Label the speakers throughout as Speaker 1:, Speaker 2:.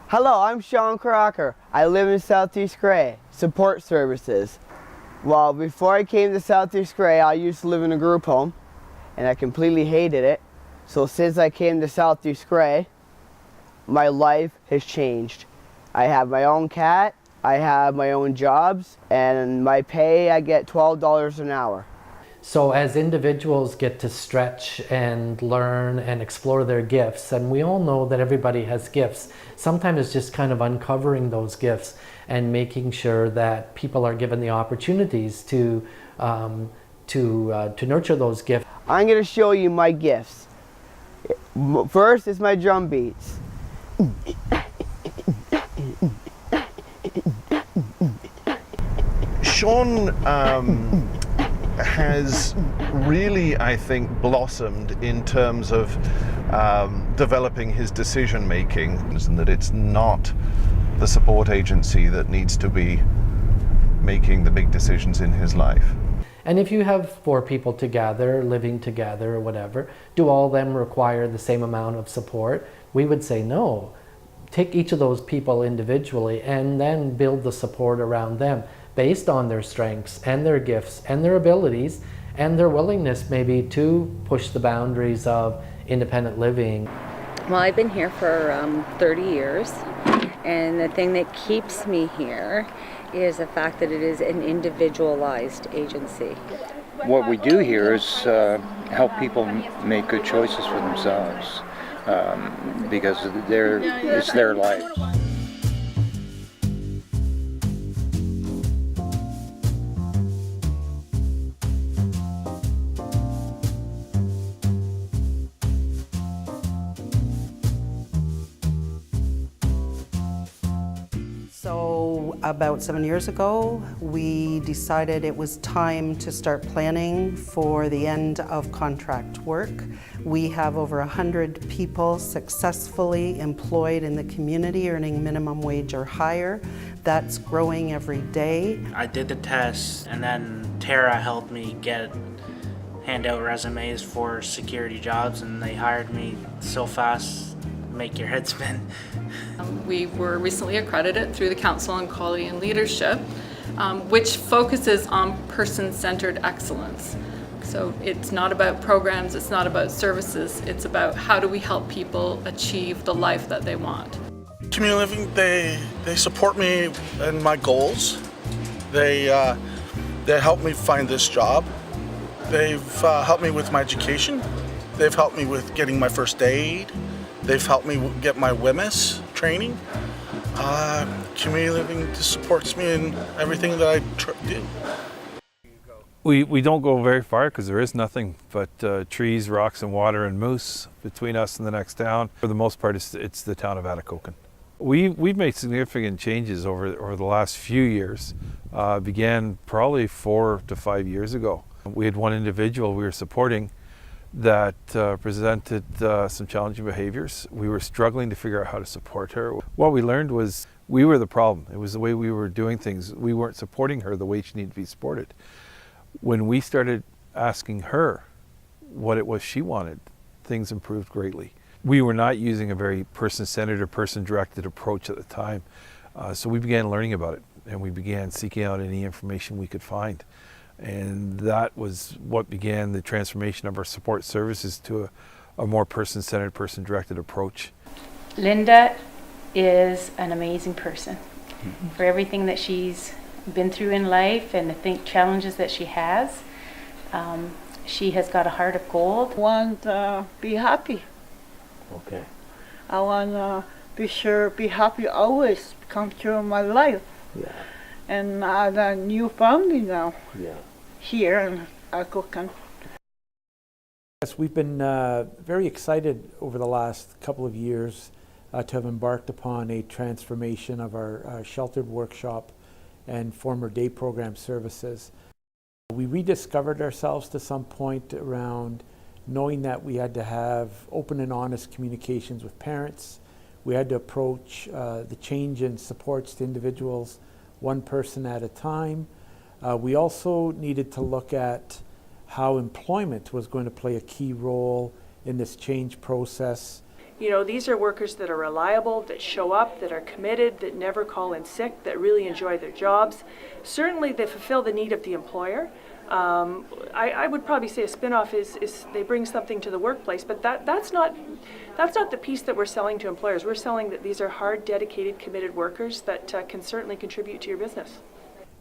Speaker 1: Hello, I'm Sean Crocker. I live in Southeast Gray. Support services. Well, before I came to Southeast Gray, I used to live in a group home, and I completely hated it. So since I came to Southeast Gray, my life has changed. I have my own cat, I have my own jobs, and my pay, I get $12 an hour.
Speaker 2: So as individuals get to stretch and learn and explore their gifts, and we all know that everybody has gifts, sometimes it's just kind of uncovering those gifts and making sure that people are given the opportunities to nurture those gifts.
Speaker 1: I'm going to show you my gifts. First is my drum beats.
Speaker 3: Sean has really, I think, blossomed in terms of developing his decision making, and that it's not the support agency that needs to be making the big decisions in his life.
Speaker 2: And if you have 4 people together, living together or whatever, do all of them require the same amount of support? We would say no. Take each of those people individually and then build the support around them based on their strengths and their gifts and their abilities and their willingness maybe to push the boundaries of independent living.
Speaker 4: Well, I've been here for 30 years, and the thing that keeps me here is the fact that it is an individualized agency.
Speaker 5: What we do here is help people make good choices for themselves because it's their lives.
Speaker 6: So about 7 years ago, we decided it was time to start planning for the end of contract work. We have over 100 people successfully employed in the community earning minimum wage or higher. That's growing every day.
Speaker 7: I did the test, and then Tara helped me hand out resumes for security jobs, and they hired me so fast, make your head spin.
Speaker 8: We were recently accredited through the Council on Quality and Leadership, which focuses on person-centered excellence. So it's not about programs, it's not about services, it's about how do we help people achieve the life that they want.
Speaker 9: Community Living, they support me in my goals. They helped me find this job. They've helped me with my education. They've helped me with getting my first aid. They've helped me get my WMIS training. Community Living supports me in everything that I do.
Speaker 10: We don't go very far because there is nothing but trees, rocks, and water and moose between us and the next town. For the most part, it's the town of Atikokan. We've made significant changes over the last few years. Began probably 4 to 5 years ago. We had one individual we were supporting that presented some challenging behaviors. We were struggling to figure out how to support her. What we learned was we were the problem. It was the way we were doing things. We weren't supporting her the way she needed to be supported. When we started asking her what it was she wanted, things improved greatly. We were not using a very person-centered or person-directed approach at the time. So we began learning about it, and we began seeking out any information we could find. And that was what began the transformation of our support services to a more person-centered, person-directed approach.
Speaker 11: Linda is an amazing person for everything that she's been through in life and the challenges that she has. She has got a heart of gold.
Speaker 12: I want to be happy.
Speaker 1: Okay.
Speaker 12: I want to be happy always, come through my life.
Speaker 1: Yeah.
Speaker 12: And I have a new family now.
Speaker 1: Yeah.
Speaker 12: Here in Atikokan.
Speaker 13: Yes, we've been very excited over the last couple of years to have embarked upon a transformation of our sheltered workshop and former day program services. We rediscovered ourselves to some point around knowing that we had to have open and honest communications with parents. We had to approach the change in supports to individuals one person at a time. We also needed to look at how employment was going to play a key role in this change process.
Speaker 14: You know, these are workers that are reliable, that show up, that are committed, that never call in sick, that really enjoy their jobs. Certainly they fulfill the need of the employer. I would probably say a spin-off is they bring something to the workplace, but that's not the piece that we're selling to employers. We're selling that these are hard, dedicated, committed workers that can certainly contribute to your business.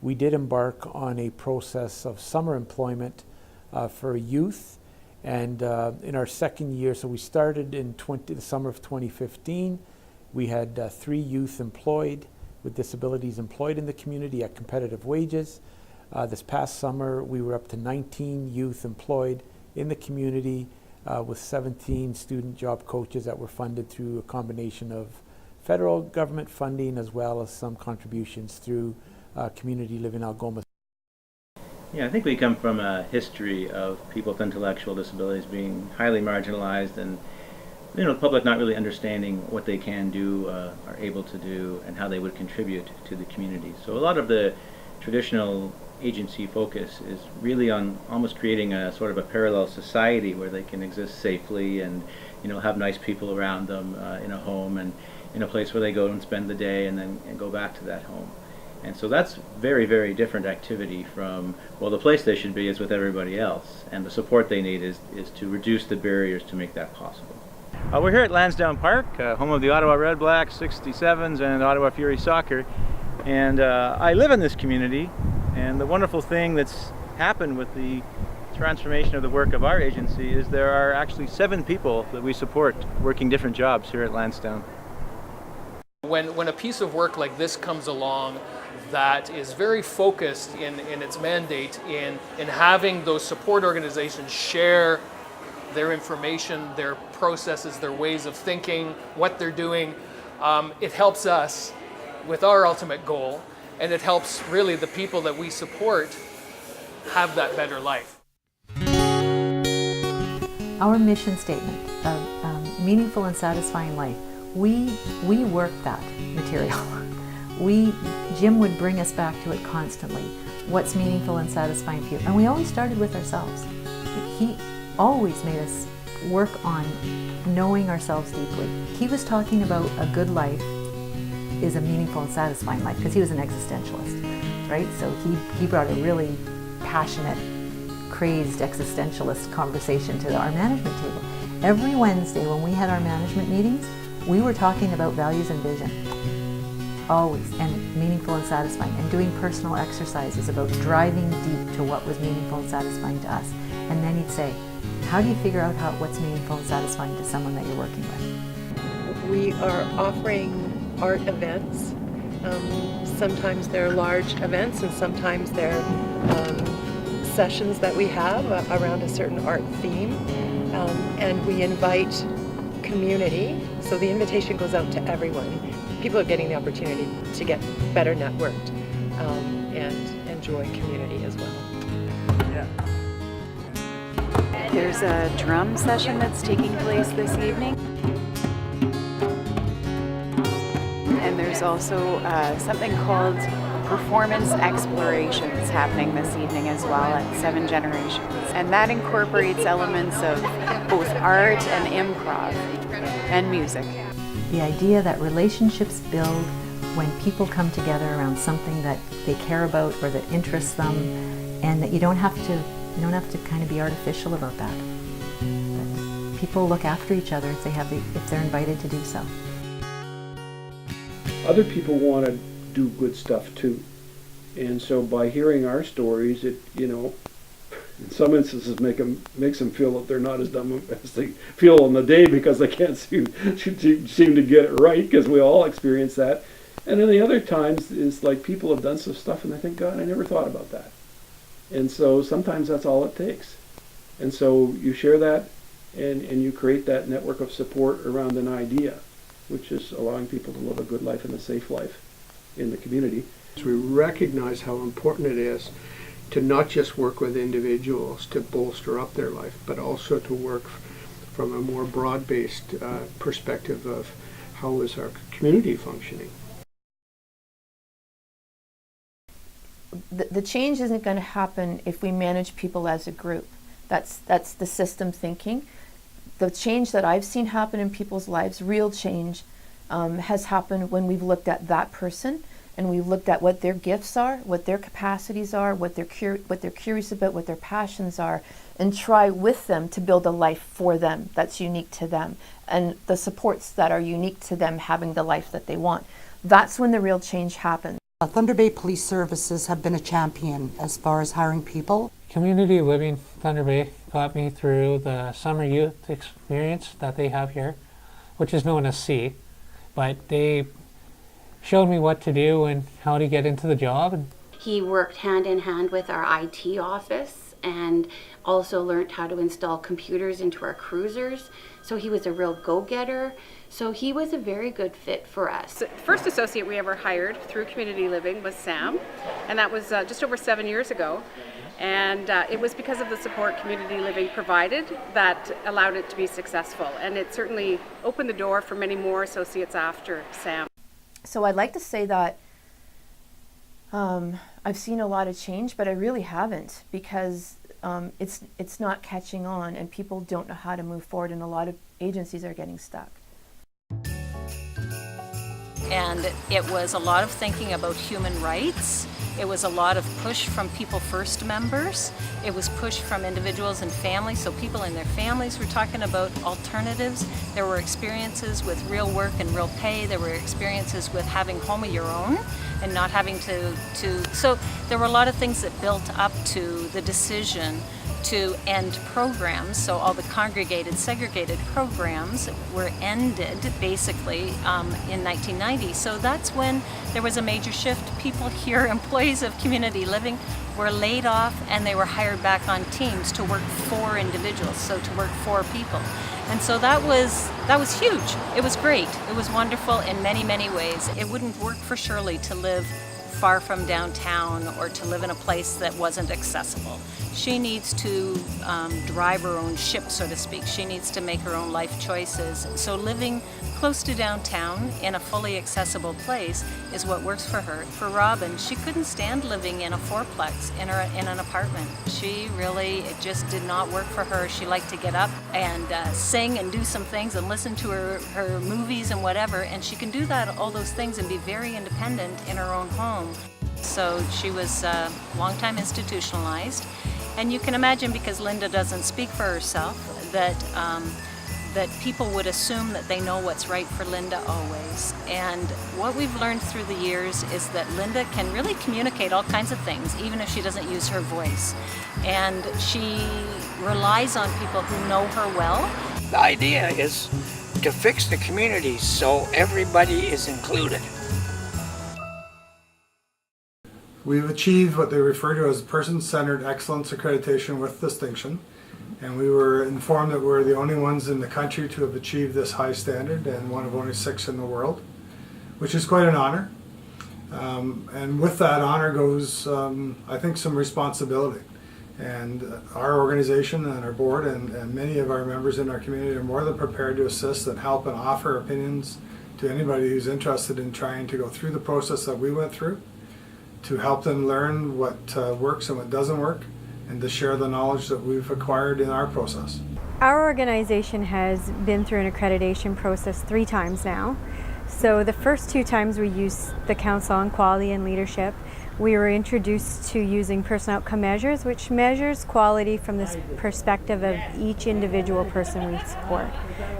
Speaker 13: We did embark on a process of summer employment for youth. And in our second year, so we started in the summer of 2015, we had 3 youth employed with disabilities employed in the community at competitive wages. This past summer, we were up to 19 youth employed in the community with 17 student job coaches that were funded through a combination of federal government funding as well as some contributions through Community Living Algoma.
Speaker 15: Yeah, I think we come from a history of people with intellectual disabilities being highly marginalized, and the public not really understanding what they can do, are able to do, and how they would contribute to the community. So a lot of the traditional agency focus is really on almost creating a sort of a parallel society where they can exist safely and have nice people around them in a home and in a place where they go and spend the day and go back to that home. And so that's very, very different activity from, well, the place they should be is with everybody else, and the support they need is to reduce the barriers to make that possible. We're here at Lansdowne Park, home of the Ottawa Red Blacks, 67s, and Ottawa Fury Soccer. And I live in this community, and the wonderful thing that's happened with the transformation of the work of our agency is there are actually 7 people that we support working different jobs here at Lansdowne.
Speaker 16: When a piece of work like this comes along that is very focused in its mandate in having those support organizations share their information, their processes, their ways of thinking, what they're doing, it helps us with our ultimate goal, and it helps really the people that we support have that better life.
Speaker 17: Our mission statement of meaningful and satisfying life, we work that material. Jim would bring us back to it constantly. What's meaningful and satisfying for you? And we always started with ourselves. He always made us work on knowing ourselves deeply. He was talking about a good life is a meaningful and satisfying life because he was an existentialist, right? So he brought a really passionate, crazed existentialist conversation to our management table. Every Wednesday when we had our management meetings, we were talking about values and vision. Always, and meaningful and satisfying, and doing personal exercises about driving deep to what was meaningful and satisfying to us. And then he'd say, how do you figure out what's meaningful and satisfying to someone that you're working with?
Speaker 18: We are offering art events. Sometimes they're large events and sometimes they're sessions that we have around a certain art theme. And we invite community, so the invitation goes out to everyone. People are getting the opportunity to get better networked and enjoy community as well.
Speaker 19: There's a drum session that's taking place this evening. And there's also something called Performance Explorations happening this evening as well at 7 Generations. And that incorporates elements of both art and improv and music.
Speaker 17: The idea that relationships build when people come together around something that they care about or that interests them, and that you don't have to kind of be artificial about that. But people look after each other if they're invited to do so.
Speaker 20: Other people want to do good stuff too, and so by hearing our stories, it in some instances makes them feel that they're not as dumb as they feel on the day because they can't seem to get it right, because we all experience that. And then the other times is like people have done some stuff and they think, God, I never thought about that. And so sometimes that's all it takes. And so you share that and you create that network of support around an idea, which is allowing people to live a good life and a safe life in the community.
Speaker 21: We recognize how important it is to not just work with individuals to bolster up their life, but also to work from a more broad-based perspective of how is our community functioning.
Speaker 22: The change isn't going to happen if we manage people as a group.
Speaker 3: That's the system thinking. The change that I've seen happen in people's lives, real change, has happened when we've looked at that person and we've looked at what their gifts are, what their capacities are, what they're curious about, what their passions are, and try with them to build a life for them that's unique to them, and the supports that are unique to them having the life that they want. That's when the real change happens.
Speaker 22: Thunder Bay Police Services have been a champion as far as hiring people.
Speaker 23: Community Living Thunder Bay got me through the summer youth experience that they have here, which is known as C, but they showed me what to do and how to get into the job.
Speaker 24: He worked hand in hand with our IT office and also learned how to install computers into our cruisers. So he was a real go-getter. So he was a very good fit for us.
Speaker 25: The first associate we ever hired through Community Living was Sam, and that was just over 7 years ago. And it was because of the support Community Living provided that allowed it to be successful. And it certainly opened the door for many more associates after Sam.
Speaker 3: So I'd like to say that I've seen a lot of change, but I really haven't, because it's not catching on and people don't know how to move forward, and a lot of agencies are getting stuck.
Speaker 26: And it was a lot of thinking about human rights. It was a lot of push from People First members. It was push from individuals and families, so people and their families were talking about alternatives. There were experiences with real work and real pay. There were experiences with having home of your own and not having to. So there were a lot of things that built up to the decision to end programs. So all the congregated, segregated programs were ended basically in 1990. So that's when there was a major shift. People here, employees of Community Living, were laid off and they were hired back on teams to work for individuals, so to work for people. And so that was huge. It was great. It was wonderful in many, many ways. It wouldn't work for Shirley to live far from downtown or to live in a place that wasn't accessible. She needs to drive her own ship, so to speak. She needs to make her own life choices. So living close to downtown in a fully accessible place is what works for her. For Robin, she couldn't stand living in a fourplex in an apartment. She really, it just did not work for her. She liked to get up and sing and do some things and listen to her movies and whatever, and she can do that, all those things, and be very independent in her own home. So she was a long time institutionalized. And you can imagine, because Linda doesn't speak for herself, that people would assume that they know what's right for Linda always. And what we've learned through the years is that Linda can really communicate all kinds of things, even if she doesn't use her voice. And she relies on people who know her well.
Speaker 27: The idea is to fix the community so everybody is included.
Speaker 28: We've achieved what they refer to as Person-Centered Excellence Accreditation with Distinction, and we were informed that we're the only ones in the country to have achieved this high standard, and one of only 6 in the world, which is quite an honor. And with that honor goes, I think, some responsibility. And our organization and our board and many of our members in our community are more than prepared to assist and help and offer opinions to anybody who's interested in trying to go through the process that we went through, to help them learn what works and what doesn't work, and to share the knowledge that we've acquired in our process.
Speaker 29: Our organization has been through an accreditation process 3 times now. So the first 2 times we used the Council on Quality and Leadership. We were introduced to using personal outcome measures, which measures quality from the perspective of each individual person we support.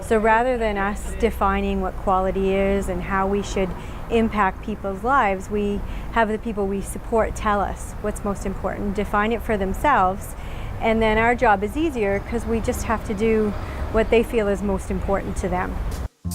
Speaker 29: So rather than us defining what quality is and how we should impact people's lives, we have the people we support tell us what's most important, define it for themselves, and then our job is easier because we just have to do what they feel is most important to them.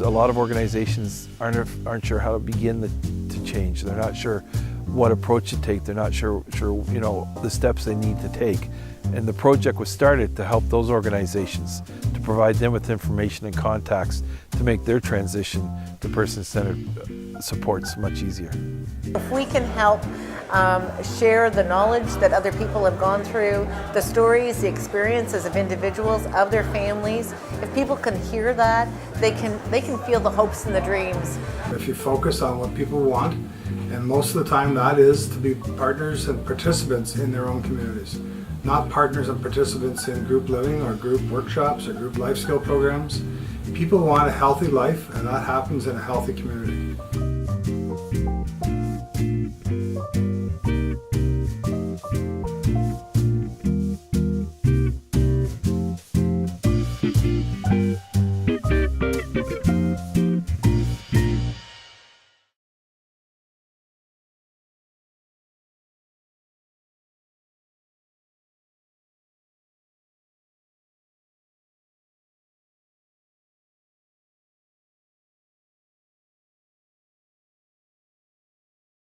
Speaker 10: A lot of organizations aren't sure how to begin to change. They're not sure what approach to take. They're not sure the steps they need to take. And the project was started to help those organizations, to provide them with information and contacts to make their transition to person-centered supports much easier.
Speaker 30: If we can help share the knowledge that other people have gone through, the stories, the experiences of individuals, of their families, if people can hear that, they can feel the hopes and the dreams.
Speaker 28: If you focus on what people want, and most of the time that is to be partners and participants in their own communities. not partners and participants in group living or group workshops or group life skill programs. People want a healthy life, and that happens in a healthy community.